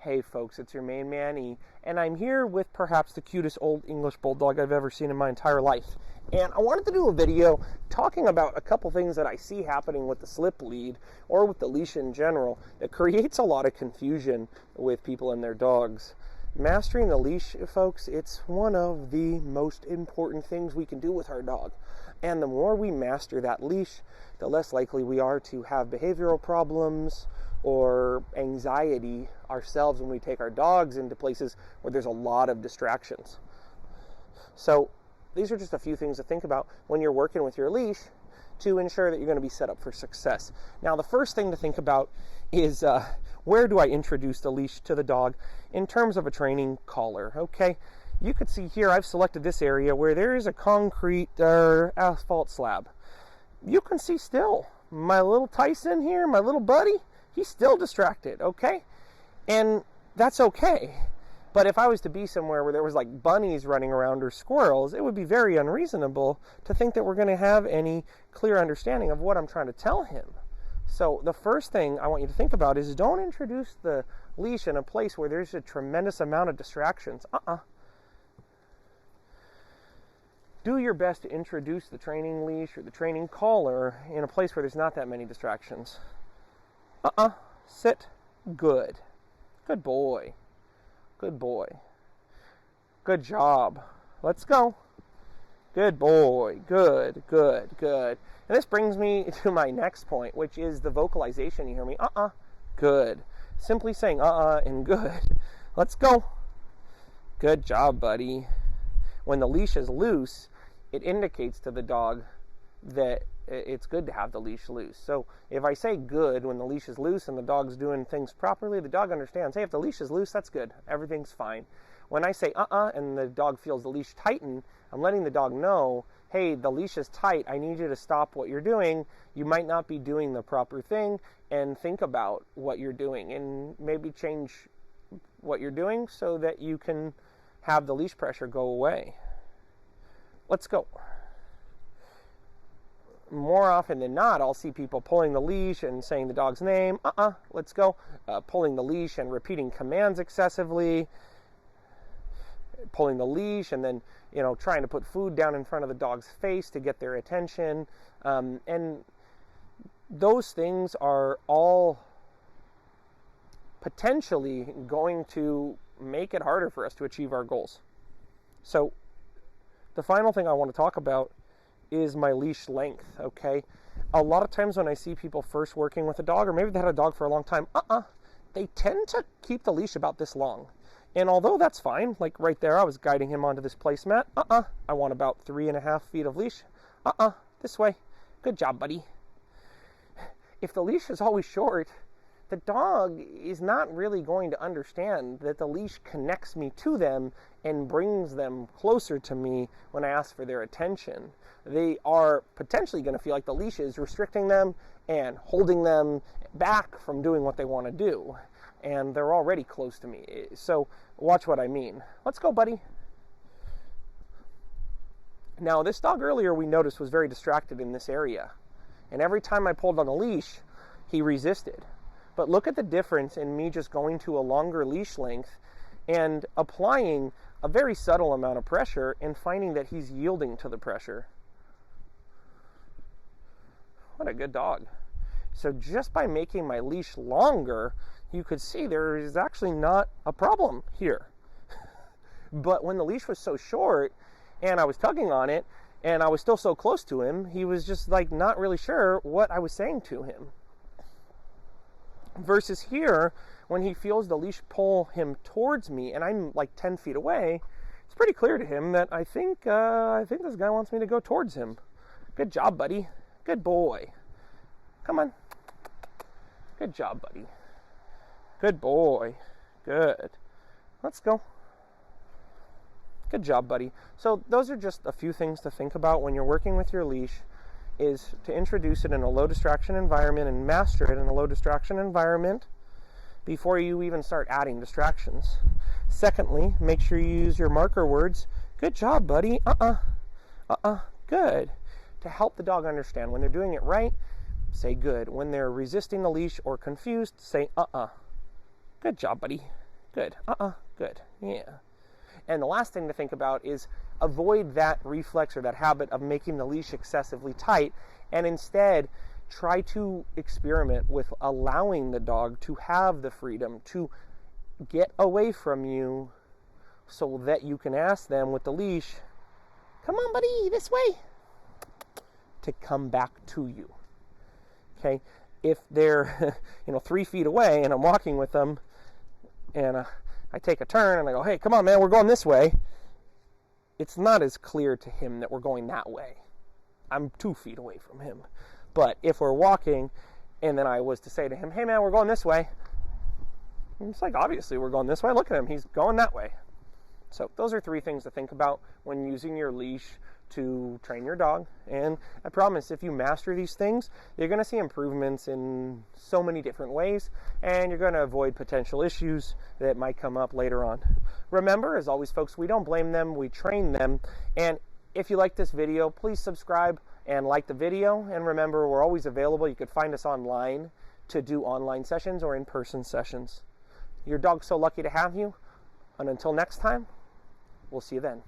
Hey folks, it's your main man E, and I'm here with perhaps the cutest old English Bulldog I've ever seen in my entire life. And I wanted to do a video talking about a couple things that I see happening with the slip lead, or with the leash in general, that creates a lot of confusion with people and their dogs. Mastering the leash, folks, it's one of the most important things we can do with our dog. And the more we master that leash, the less likely we are to have behavioral problems or anxiety ourselves when we take our dogs into places where there's a lot of distractions. So these are just a few things to think about when you're working with your leash to ensure that you're going to be set up for success. Now, the first thing to think about is where do I introduce the leash to the dog in terms of a training collar, okay? You could see here I've selected this area where there is a concrete asphalt slab. You can see still my little Tyson here, my little buddy, he's still distracted, okay? And that's okay. But if I was to be somewhere where there was like bunnies running around or squirrels, it would be very unreasonable to think that we're going to have any clear understanding of what I'm trying to tell him. So the first thing I want you to think about is don't introduce the leash in a place where there's a tremendous amount of distractions. Do your best to introduce the training leash or the training collar in a place where there's not that many distractions. Sit. Good. Good boy. Good boy. Good job. Let's go. Good boy. Good, good, good. And this brings me to my next point, which is the vocalization. You hear me? Good. Simply saying and good. Let's go. Good job, buddy. When the leash is loose, it indicates to the dog that it's good to have the leash loose. So if I say good when the leash is loose and the dog's doing things properly, the dog understands, hey, if the leash is loose, that's good. Everything's fine. When I say and the dog feels the leash tighten, I'm letting the dog know, hey, the leash is tight. I need you to stop what you're doing. You might not be doing the proper thing, and think about what you're doing and maybe change what you're doing so that you can have the leash pressure go away. Let's go. More often than not, I'll see people pulling the leash and saying the dog's name. Let's go. Pulling the leash and repeating commands excessively. Pulling the leash and then, trying to put food down in front of the dog's face to get their attention. And those things are all potentially going to make it harder for us to achieve our goals. So the final thing I want to talk about is my leash length, okay? A lot of times when I see people first working with a dog, or maybe they had a dog for a long time, they tend to keep the leash about this long. And although that's fine, like right there, I was guiding him onto this placemat, I want about 3.5 feet of leash. This way. Good job, buddy. If the leash is always short, the dog is not really going to understand that the leash connects me to them and brings them closer to me when I ask for their attention. They are potentially going to feel like the leash is restricting them and holding them back from doing what they want to do. And they're already close to me. So watch what I mean. Let's go, buddy. Now, this dog earlier we noticed was very distracted in this area. And every time I pulled on the leash, he resisted. But look at the difference in me just going to a longer leash length and applying a very subtle amount of pressure and finding that he's yielding to the pressure. What a good dog. So just by making my leash longer, you could see there is actually not a problem here. But when the leash was so short and I was tugging on it and I was still so close to him, he was just like not really sure what I was saying to him. Versus here, when he feels the leash pull him towards me and I'm like 10 feet away, it's pretty clear to him that I think this guy wants me to go towards him. Good job, buddy. Good boy. Come on. Good job, buddy. Good boy. Good. Let's go. Good job, buddy. So those are just a few things to think about when you're working with your leash, is to introduce it in a low distraction environment and master it in a low distraction environment before you even start adding distractions. Secondly, make sure you use your marker words. Good job, buddy. Good. To help the dog understand when they're doing it right, say good. When they're resisting the leash or confused, say Good job, buddy. Good. Good. Yeah. And the last thing to think about is avoid that reflex or that habit of making the leash excessively tight, and instead try to experiment with allowing the dog to have the freedom to get away from you so that you can ask them with the leash, come on, buddy, this way, to come back to you. Okay? If they're 3 feet away and I'm walking with them and I take a turn and I go, hey, come on, man, we're going this way, it's not as clear to him that we're going that way. I'm 2 feet away from him. But if we're walking and then I was to say to him, hey, man, we're going this way, it's like, obviously we're going this way. Look at him. He's going that way. So those are 3 things to think about when using your leash to train your dog. And I promise, if you master these things, you're going to see improvements in so many different ways, and you're going to avoid potential issues that might come up later on. Remember, as always, folks, we don't blame them, we train them. And if you like this video, please subscribe and like the video. And remember, we're always available. You could find us online to do online sessions or in-person sessions. Your dog's so lucky to have you. And until next time, we'll see you then.